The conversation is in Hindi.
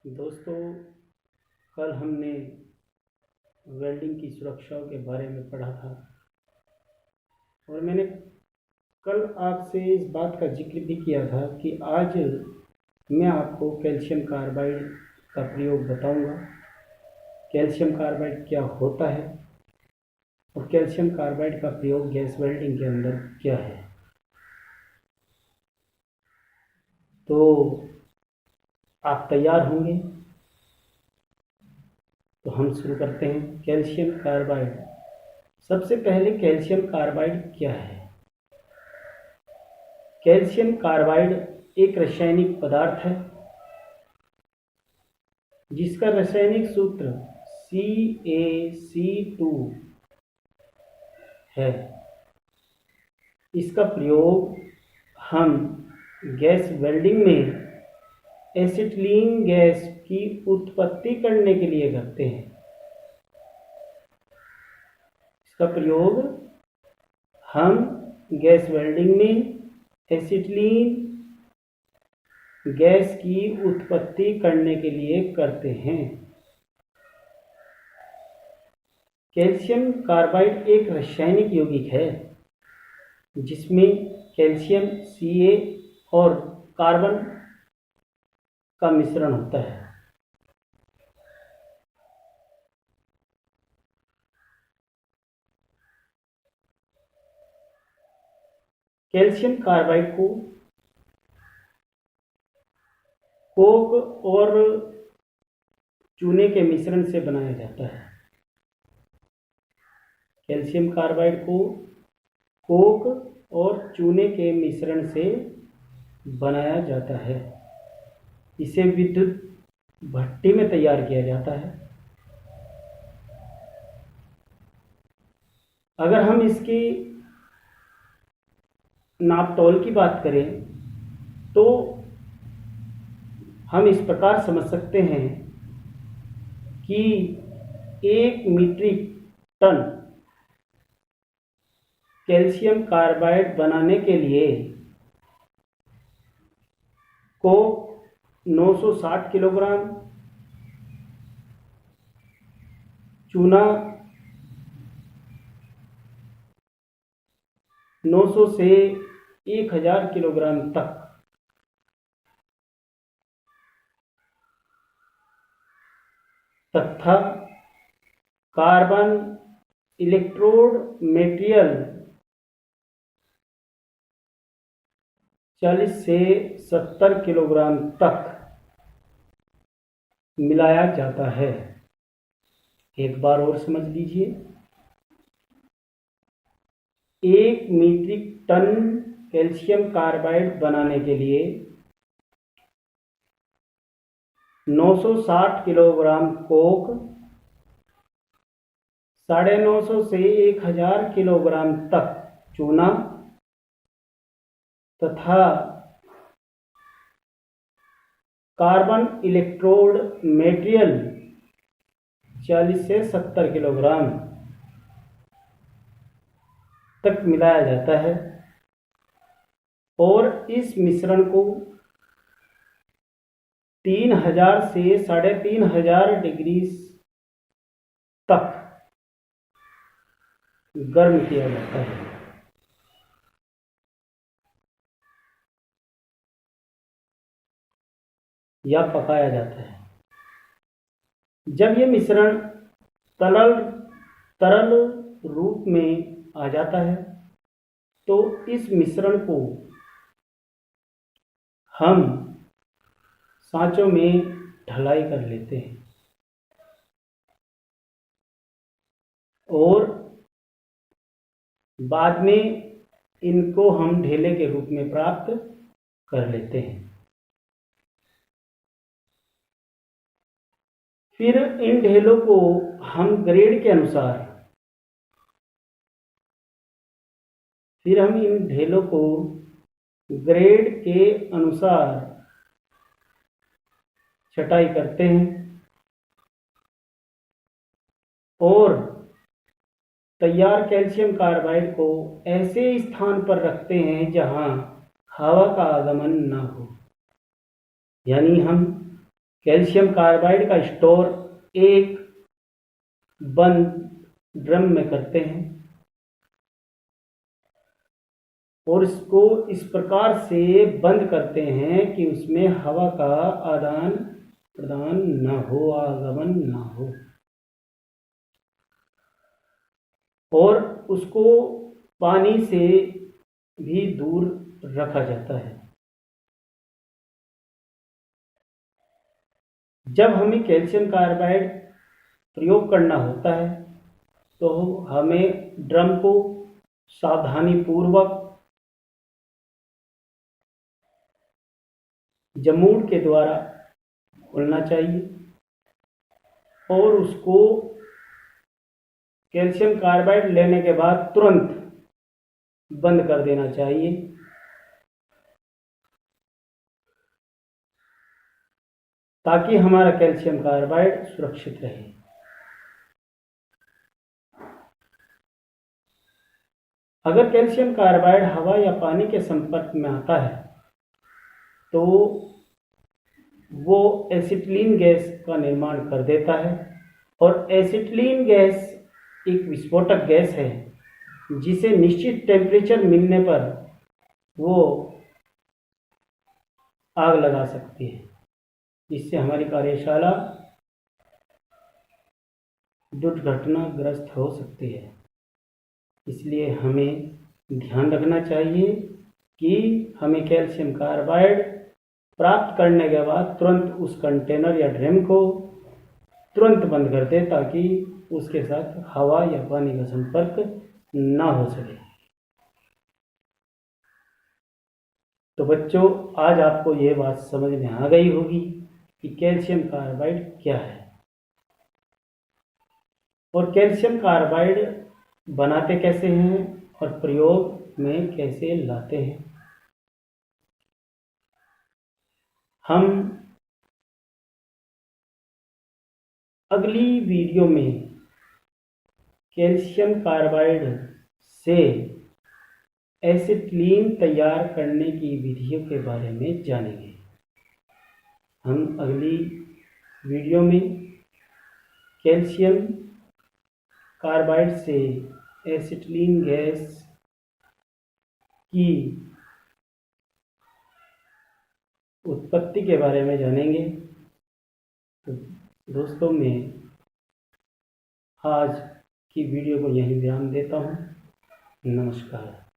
दोस्तों, कल हमने वेल्डिंग की सुरक्षाओं के बारे में पढ़ा था और मैंने कल आपसे इस बात का जिक्र भी किया था कि आज मैं आपको कैल्शियम कार्बाइड का प्रयोग बताऊंगा। कैल्शियम कार्बाइड क्या होता है और कैल्शियम कार्बाइड का प्रयोग गैस वेल्डिंग के अंदर क्या है। तो आप तैयार होंगे? तो हम शुरू करते हैं। Calcium carbide. सबसे पहले कैल्शियम कार्बाइड क्या है? कैल्शियम कार्बाइड एक रासायनिक पदार्थ है जिसका रासायनिक सूत्र CaC2 है। इसका प्रयोग हम गैस वेल्डिंग में एसिटिलीन गैस की उत्पत्ति करने के लिए करते हैं। इसका प्रयोग हम गैस वेल्डिंग में एसिटिलीन गैस की उत्पत्ति करने के लिए करते हैं। कैल्शियम कार्बाइड एक रासायनिक यौगिक है जिसमें कैल्शियम Ca और कार्बन का मिश्रण होता है। कैल्शियम कार्बाइड को कोक और चूने के मिश्रण से बनाया जाता है। कैल्शियम कार्बाइड को कोक और चूने के मिश्रण से बनाया जाता है। इसे विद्युत भट्टी में तैयार किया जाता है। अगर हम इसकी नापतोल की बात करें तो हम इस प्रकार समझ सकते हैं कि 1 मीट्रिक टन कैल्शियम कार्बाइड बनाने के लिए कोक 960 किलोग्राम, चूना 900 से 1000 किलोग्राम तक तथा कार्बन इलेक्ट्रोड मटेरियल 40 से 70 किलोग्राम तक मिलाया जाता है। एक बार और समझ लीजिए। 1 मीट्रिक टन कैल्शियम कार्बाइड बनाने के लिए 960 किलोग्राम कोक, 950 से 1000 किलोग्राम तक चूना तथा कार्बन इलेक्ट्रोड मटेरियल 40 से 70 किलोग्राम तक मिलाया जाता है और इस मिश्रण को 3000 से 3500 डिग्री तक गर्म किया जाता है। या पकाया जाता है। जब यह मिश्रण तरल तरल रूप में आ जाता है तो इस मिश्रण को हम सांचों में ढलाई कर लेते हैं और बाद में इनको हम ढेले के रूप में प्राप्त कर लेते हैं। फिर इन ढेलों को हम ग्रेड के अनुसार छटाई करते हैं और तैयार कैल्शियम कार्बाइड को ऐसे स्थान पर रखते हैं जहां हवा का आगमन न हो। यानी हम कैल्शियम कार्बाइड का स्टोर एक बंद ड्रम में करते हैं और इसको इस प्रकार से बंद करते हैं कि उसमें हवा का आदान प्रदान न हो, आगमन न हो, और उसको पानी से भी दूर रखा जाता है। जब हमें कैल्शियम कार्बाइड प्रयोग करना होता है तो हमें ड्रम को सावधानीपूर्वक जमूड के द्वारा खोलना चाहिए और उसको कैल्शियम कार्बाइड लेने के बाद तुरंत बंद कर देना चाहिए, ताकि हमारा कैल्शियम कार्बाइड सुरक्षित रहे। अगर कैल्शियम कार्बाइड हवा या पानी के संपर्क में आता है तो वो एसिटिलीन गैस का निर्माण कर देता है, और एसिटिलीन गैस एक विस्फोटक गैस है जिसे निश्चित टेम्परेचर मिलने पर वो आग लगा सकती है, जिससे हमारी कार्यशाला दुर्घटनाग्रस्त हो सकती है। इसलिए हमें ध्यान रखना चाहिए कि हमें कैल्शियम कार्बाइड प्राप्त करने के बाद तुरंत उस कंटेनर या ड्रम को तुरंत बंद कर दें, ताकि उसके साथ हवा या पानी का संपर्क ना हो सके। तो बच्चों, आज आपको ये बात समझ में आ गई होगी कि कैल्शियम कार्बाइड क्या है और कैल्शियम कार्बाइड बनाते कैसे हैं और प्रयोग में कैसे लाते हैं। हम अगली वीडियो में कैल्शियम कार्बाइड से एसिटिलीन तैयार करने की विधियों के बारे में जानेंगे। हम अगली वीडियो में कैल्शियम कार्बाइड से एसिटिलीन गैस की उत्पत्ति के बारे में जानेंगे। तो दोस्तों, मैं आज की वीडियो को यहीं विराम देता हूँ। नमस्कार।